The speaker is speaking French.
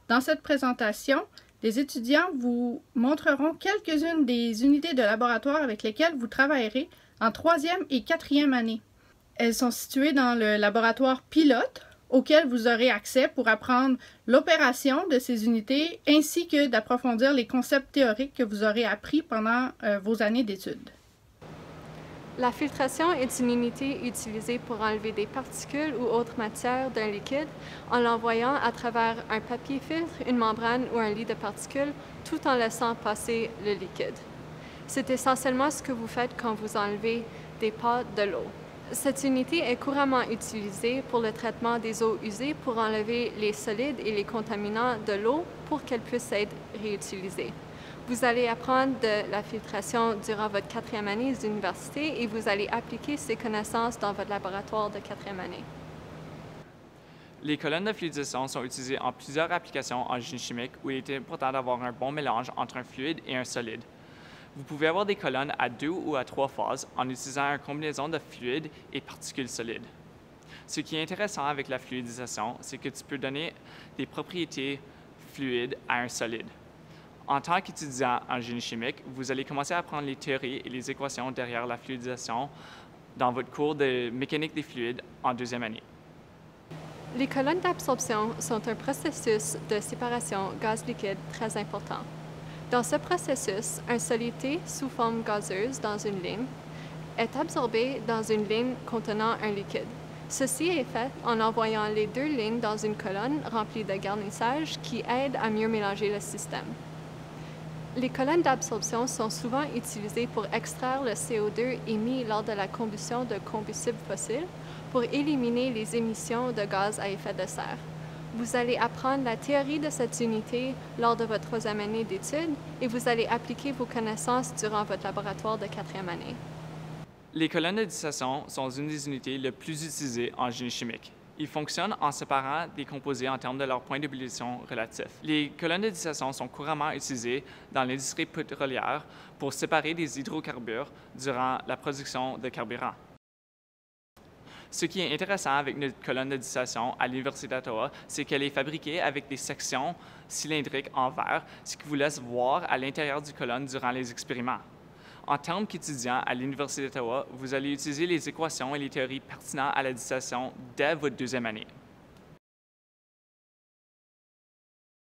Dans cette présentation, les étudiants vous montreront quelques-unes des unités de laboratoire avec lesquelles vous travaillerez en 3e et 4e année. Elles sont situées dans le laboratoire pilote, auquel vous aurez accès pour apprendre l'opération de ces unités ainsi que d'approfondir les concepts théoriques que vous aurez appris pendant vos années d'études. La filtration est une unité utilisée pour enlever des particules ou autres matières d'un liquide en l'envoyant à travers un papier filtre, une membrane ou un lit de particules, tout en laissant passer le liquide. C'est essentiellement ce que vous faites quand vous enlevez des pâtes de l'eau. Cette unité est couramment utilisée pour le traitement des eaux usées pour enlever les solides et les contaminants de l'eau pour qu'elles puissent être réutilisées. Vous allez apprendre de la filtration durant votre 4e année d'université et vous allez appliquer ces connaissances dans votre laboratoire de 4e année. Les colonnes de fluidisation sont utilisées en plusieurs applications en génie chimique où il est important d'avoir un bon mélange entre un fluide et un solide. Vous pouvez avoir des colonnes à 2 ou à 3 phases en utilisant une combinaison de fluides et particules solides. Ce qui est intéressant avec la fluidisation, c'est que tu peux donner des propriétés fluides à un solide. En tant qu'étudiant en génie chimique, vous allez commencer à apprendre les théories et les équations derrière la fluidisation dans votre cours de mécanique des fluides en 2e année. Les colonnes d'absorption sont un processus de séparation gaz-liquide très important. Dans ce processus, un solide sous forme gazeuse dans une ligne est absorbé dans une ligne contenant un liquide. Ceci est fait en envoyant les deux lignes dans une colonne remplie de garnissage qui aide à mieux mélanger le système. Les colonnes d'absorption sont souvent utilisées pour extraire le CO2 émis lors de la combustion de combustibles fossiles pour éliminer les émissions de gaz à effet de serre. Vous allez apprendre la théorie de cette unité lors de votre 3e année d'études et vous allez appliquer vos connaissances durant votre laboratoire de 4e année. Les colonnes de distillation sont une des unités les plus utilisées en génie chimique. Ils fonctionnent en séparant des composés en termes de leur point d'ébullition relatif. Les colonnes de distillation sont couramment utilisées dans l'industrie pétrolière pour séparer des hydrocarbures durant la production de carburant. Ce qui est intéressant avec notre colonne de distillation à l'Université d'Ottawa, c'est qu'elle est fabriquée avec des sections cylindriques en verre, ce qui vous laisse voir à l'intérieur du colonne durant les expériments. En tant qu'étudiant à l'Université d'Ottawa, vous allez utiliser les équations et les théories pertinentes à la distillation dès votre 2e année.